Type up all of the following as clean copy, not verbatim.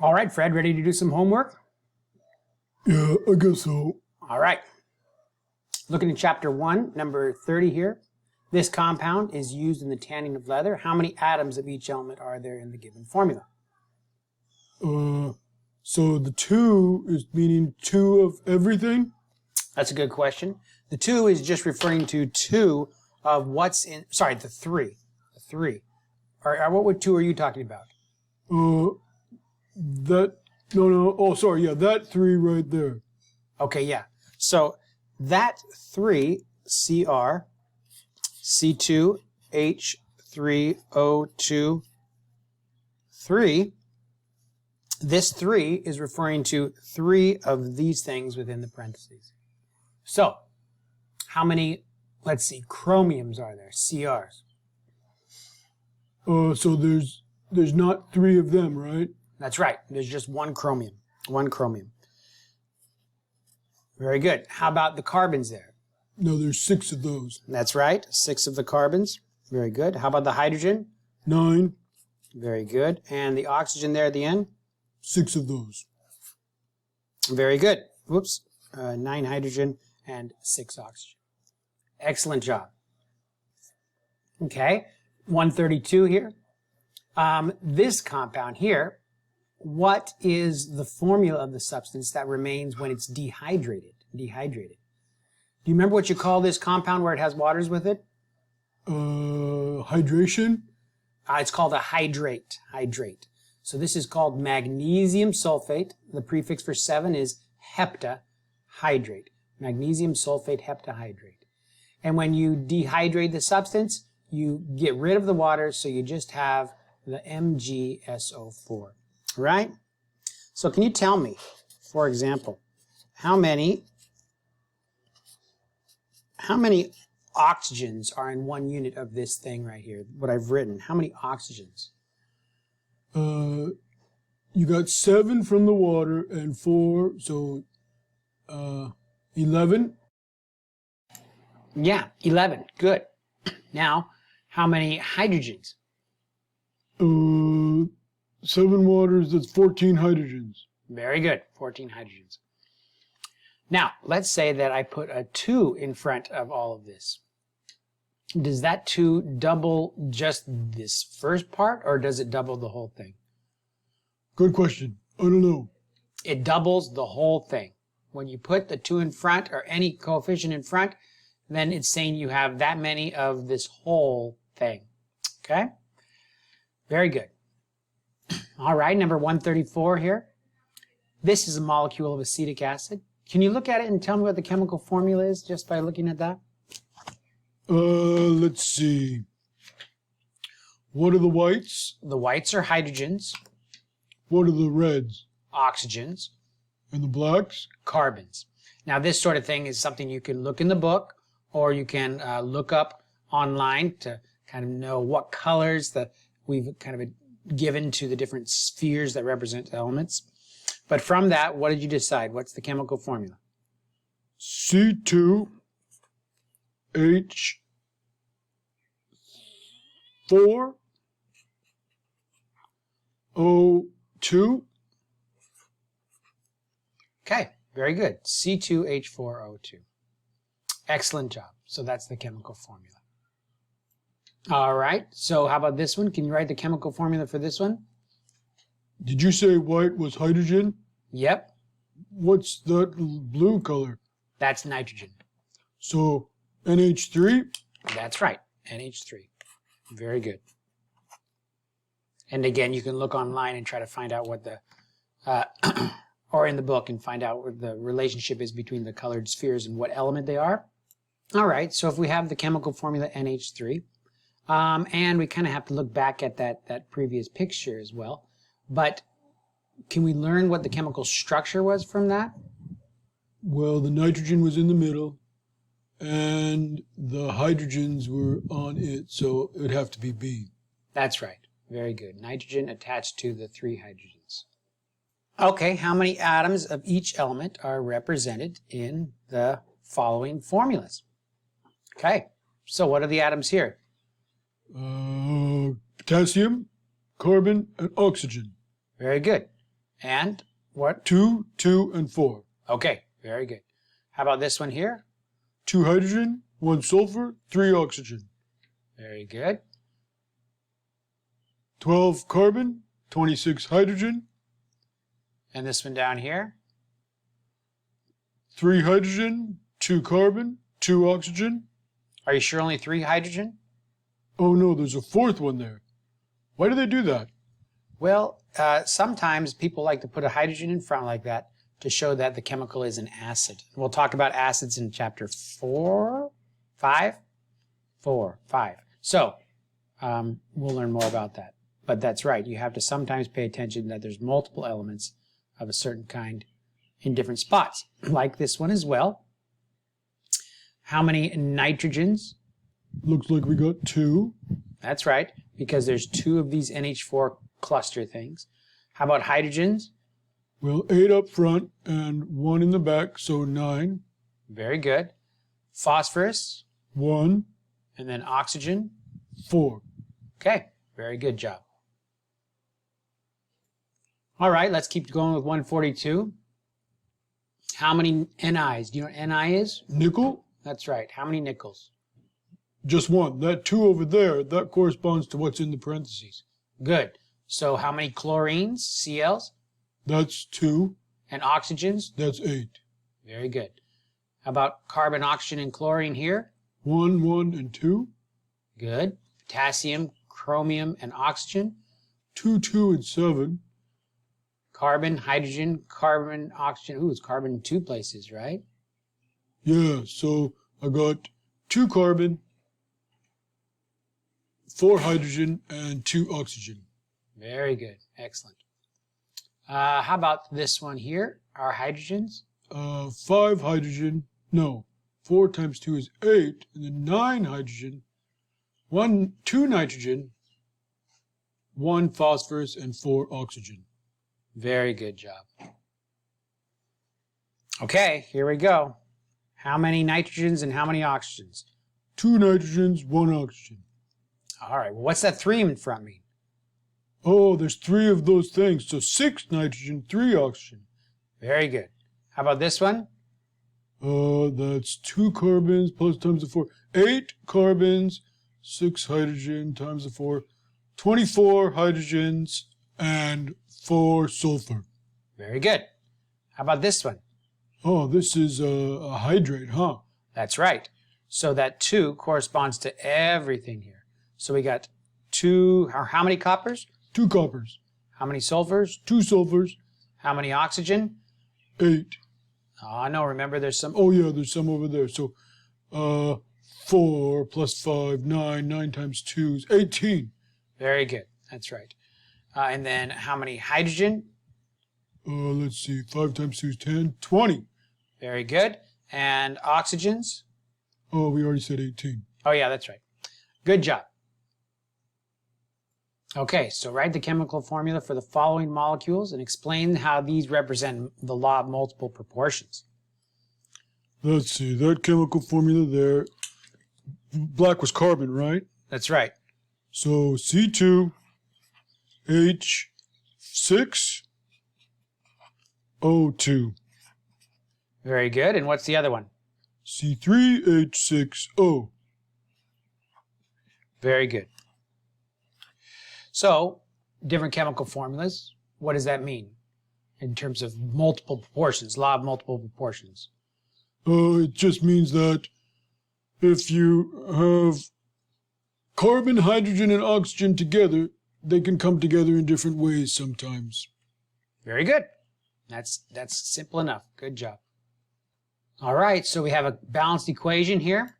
All right, Fred, ready to do some homework? Yeah, I guess so. All right. Looking at chapter 1, number 30 here. This compound is used in the tanning of leather. How many atoms of each element are there in the given formula? So the 2 is meaning 2 of everything? That's a good question. The 2 is just referring to 2 of what's in, sorry, the 3. The 3. What 2 are you talking about? That 3 right there. Okay, yeah. So that 3, Cr, C2, H3O2, 3, this 3 is referring to 3 of these things within the parentheses. So, how many, let's see, chromiums are there, Crs? So there's not 3 of them, right? That's right. There's just one chromium. One chromium. Very good. How about the carbons there? No, there's 6 of those. That's right. 6 of the carbons. Very good. How about the hydrogen? 9. Very good. And the oxygen there at the end? 6 of those. Very good. Whoops. 9 hydrogen and 6 oxygen. Excellent job. Okay. 132 here. This compound here, what is the formula of the substance that remains when it's dehydrated? Dehydrated. Do you remember what you call this compound where it has waters with it? Hydration? It's called a hydrate. Hydrate. So this is called magnesium sulfate. The prefix for 7 is heptahydrate. Magnesium sulfate heptahydrate. And when you dehydrate the substance, you get rid of the water, so you just have the MgSO4. Right? So can you tell me, for example, how many oxygens are in one unit of this thing right here, what I've written? How many oxygens? You got 7 from the water and 4, so 11. Yeah, 11. Good. Now, how many hydrogens? 7 waters, that's 14 hydrogens. Very good. 14 hydrogens. Now, let's say that I put a 2 in front of all of this. Does that 2 double just this first part, or does it double the whole thing? Good question. I don't know. It doubles the whole thing. When you put the 2 in front, or any coefficient in front, then it's saying you have that many of this whole thing. Okay? Very good. All right, number 134 here. This is a molecule of acetic acid. Can you look at it and tell me what the chemical formula is just by looking at that? Let's see. What are the whites? The whites are hydrogens. What are the reds? Oxygens. And the blacks? Carbons. Now, this sort of thing is something you can look in the book, or you can look up online to kind of know what colors that we've kind of given to the different spheres that represent elements. But from that, what did you decide? What's the chemical formula? C2H4O2. Okay, very good. C2H4O2. Excellent job. So that's the chemical formula. All right, so how about this one? Can you write the chemical formula for this one? Did you say white was hydrogen? Yep. What's that blue color? That's nitrogen. So NH3? That's right, NH3. Very good. And again, you can look online and try to find out what the, or in the book and find out what the relationship is between the colored spheres and what element they are. All right, so if we have the chemical formula NH3, and we kind of have to look back at that previous picture as well, but can we learn what the chemical structure was from that? Well, the nitrogen was in the middle, and the hydrogens were on it, so it would have to be B. That's right. Very good. Nitrogen attached to the 3 hydrogens. Okay, how many atoms of each element are represented in the following formulas? Okay, so what are the atoms here? Potassium, carbon, and oxygen. Very good. And what? 2, 2, and 4. Okay, very good. How about this one here? 2 hydrogen, 1 sulfur, 3 oxygen. Very good. 12 carbon, 26 hydrogen, And this one down here? 3 hydrogen, 2 carbon, 2 oxygen. Are you sure only 3 hydrogen? Oh no, there's a 4th one there. Why do they do that? Well, sometimes people like to put a hydrogen in front like that to show that the chemical is an acid. We'll talk about acids in chapter 4, 5? 4, 5. So, we'll learn more about that. But that's right. You have to sometimes pay attention that there's multiple elements of a certain kind in different spots, like this one as well. How many nitrogens? Looks like we got 2. That's right, because there's 2 of these NH4 cluster things. How about hydrogens? Well, 8 up front and 1 in the back, so 9. Very good. Phosphorus, 1, and then oxygen. 4. Okay, very good job. All right, let's keep going with 142. How many NIs? Do you know what Ni is? Nickel, That's right. How many nickels? just 1. That 2 over there, that corresponds to what's in the parentheses. Good. So how many chlorines, Cls, That's 2. and oxygens? That's 8. Very good. How about carbon, oxygen, and chlorine here? 1, 1, and 2. Good. Potassium, chromium, and oxygen? 2, 2, and 7. Carbon, hydrogen, carbon, oxygen. Ooh, it's carbon in 2 places, right? Yeah, so I got 2 carbon, 4 hydrogen, and 2 oxygen. Very good. Excellent. How about this one here? Our hydrogens? 5 hydrogen, no, 4 times 2 is 8, and then 9 hydrogen, 2 nitrogen, 1 phosphorus, and 4 oxygen. Very good job. Okay, here we go. How many nitrogens and how many oxygens? 2 nitrogens, 1 oxygen. All right, well, what's that 3 in front mean? Oh, there's 3 of those things, so 6 nitrogen, 3 oxygen. Very good. How about this one? That's 2 carbons plus times the 4. 8 carbons, 6 hydrogen times the 4. 24 hydrogens and 4 sulfur. Very good. How about this one? Oh, this is a hydrate, huh? That's right. So that 2 corresponds to everything here. So we got 2, or how many coppers? 2 coppers, How many sulfurs? 2 sulfurs, How many oxygen? 8. Oh, no, remember there's some... Oh yeah, there's some over there. So 4 plus 5, 9. 9 times 2 is 18. Very good. That's right. And then how many hydrogen? Let's see, 5 times 2 is 10. 20. Very good. And oxygens? Oh, we already said 18. Oh, yeah, that's right. Good job. Okay, so write the chemical formula for the following molecules and explain how these represent the law of multiple proportions. Let's see, that chemical formula there, black was carbon, right? That's right. So C2H6O2. Very good. And what's the other one? C3H6O. Very good. So, different chemical formulas, what does that mean in terms of multiple proportions, law of multiple proportions? It just means that if you have carbon, hydrogen, and oxygen together, they can come together in different ways sometimes. Very good. That's simple enough. Good job. All right, so we have a balanced equation here.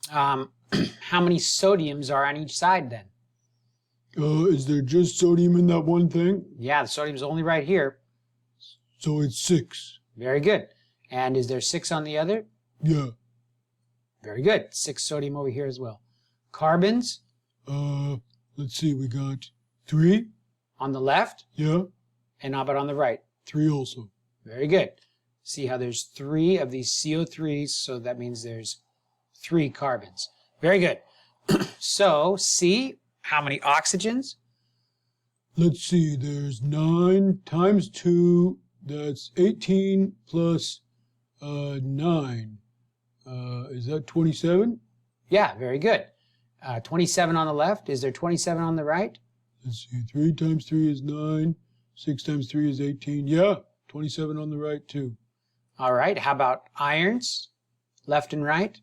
How many sodiums are on each side then? Is there just sodium in that one thing? Yeah, the sodium's only right here. So it's 6. Very good. And is there 6 on the other? Yeah. Very good. 6 sodium over here as well. Carbons? Let's see, we got 3. On the left? Yeah. And how about on the right? 3 also. Very good. See how there's 3 of these CO3s, so that means there's 3 carbons. Very good. So, C, how many oxygens? let's see, there's 9 times 2, that's 18 plus 9. Is that 27? Yeah, very good. 27 on the left. Is there 27 on the right? Let's see, 3 times 3 is 9, 6 times 3 is 18. Yeah, 27 on the right too. All right. How about irons? Left and right?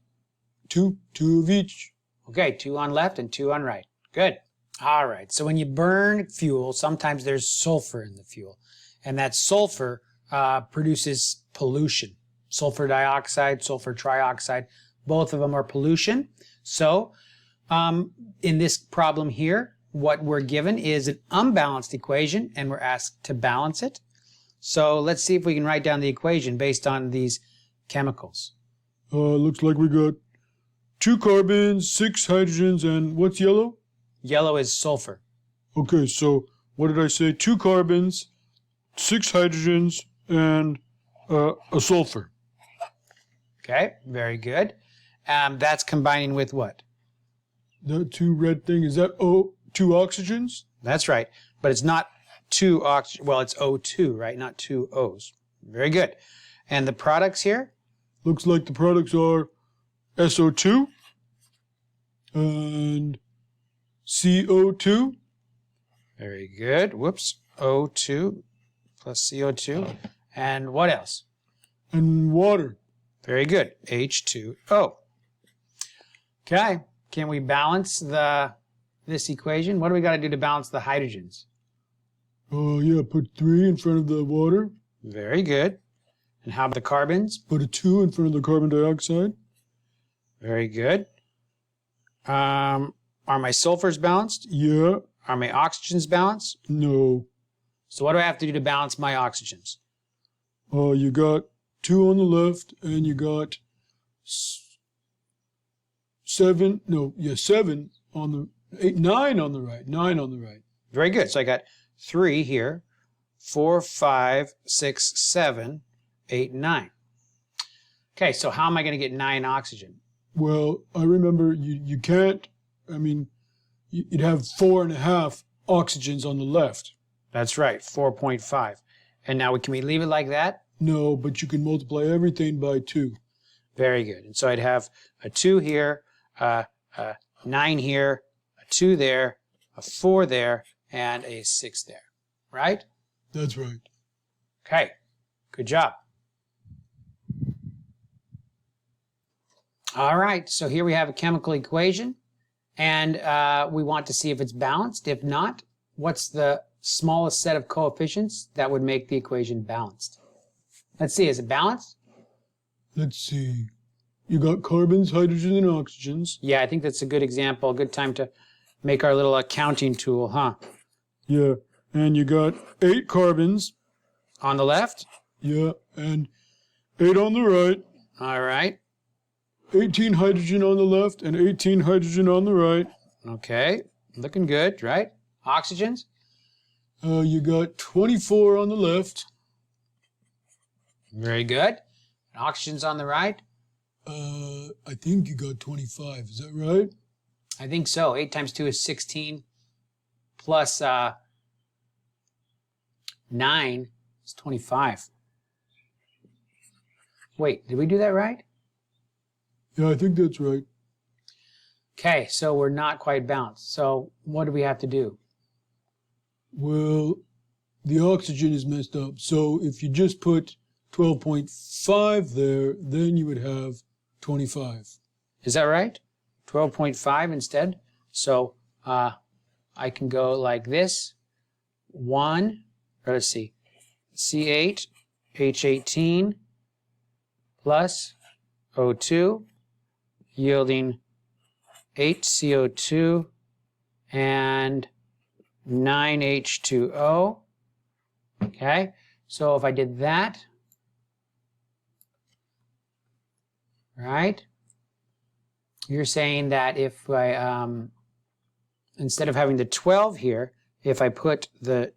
2 of each. Okay, 2 on left and 2 on right. Good. All right. So when you burn fuel, sometimes there's sulfur in the fuel. And that sulfur produces pollution. Sulfur dioxide, sulfur trioxide, both of them are pollution. So in this problem here, what we're given is an unbalanced equation, and we're asked to balance it. So let's see if we can write down the equation based on these chemicals. Looks like we got 2 carbons, 6 hydrogens, and what's yellow? Yellow is sulfur. Okay, so what did I say? 2 carbons, 6 hydrogens, and a sulfur. Okay, very good. That's combining with what? That 2 red thing, is that 2 oxygens? That's right. But it's not 2 oxygen. Well, it's O2, right? Not 2 O's. Very good. And the products here? Looks like the products are SO2 and CO2. Very good. Whoops. O2 plus CO2. And what else? And water. Very good. H2O. Okay. Can we balance this equation? What do we got to do to balance the hydrogens? Yeah, put 3 in front of the water. Very good. And how about the carbons? Put a 2 in front of the carbon dioxide. Very good. Are my sulfurs balanced? Yeah. Are my oxygens balanced? No. So what do I have to do to balance my oxygens? You got 2 on the left, and you got 7 on the 9 on the right. 9 on the right. Very good. So I got 3 here, 4, 5, 6, 7, 8, 9. Okay, so how am I going to get 9 oxygen? Well, I remember you can't, I mean, you'd have 4.5 oxygens on the left. That's right, 4.5. And now can we leave it like that? No, but you can multiply everything by 2. Very good. And so I'd have a 2 here, a 9 here, a 2 there, a 4 there, and a 6 there. Right? That's right. Okay, good job. All right, so here we have a chemical equation, and we want to see if it's balanced. If not, what's the smallest set of coefficients that would make the equation balanced? Let's see, is it balanced? Let's see. You got carbons, hydrogen, and oxygens. Yeah, I think that's a good example, a good time to make our little accounting tool, huh? Yeah, and you got 8 carbons. On the left? Yeah, and 8 on the right. All right. 18 hydrogen on the left and 18 hydrogen on the right. Okay, looking good, right? Oxygens? You got 24 on the left. Very good. Oxygens on the right? I think you got 25. Is that right? I think so. 8 times 2 is 16. Plus 9 is 25. Wait, did we do that right? Yeah, I think that's right. Okay, so we're not quite balanced. So what do we have to do? Well, the oxygen is messed up. So if you just put 12.5 there, then you would have 25. Is that right? 12.5 instead? So I can go like this. 1, or let's see, C8, H18 plus O2, yielding 8 CO2 and 9 H2O. Okay, so if I did that, right, you're saying that if I, instead of having the 12 here, if I put the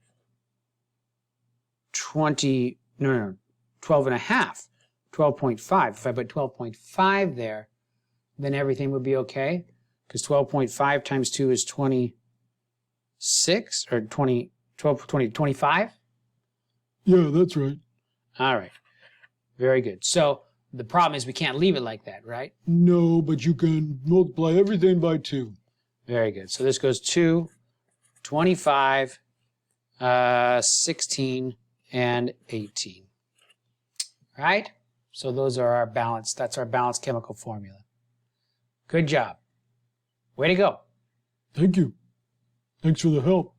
12 and a half, 12.5, if I put 12.5 there, then everything would be okay, because 12.5 times 2 is 26, or 20, 12, 20, 25? Yeah, that's right. All right. Very good. So the problem is we can't leave it like that, right? No, but you can multiply everything by 2. Very good. So this goes 2, 25, 16, and 18. Right? So those are our balance. That's our balanced chemical formula. Good job. Way to go. Thank you. Thanks for the help.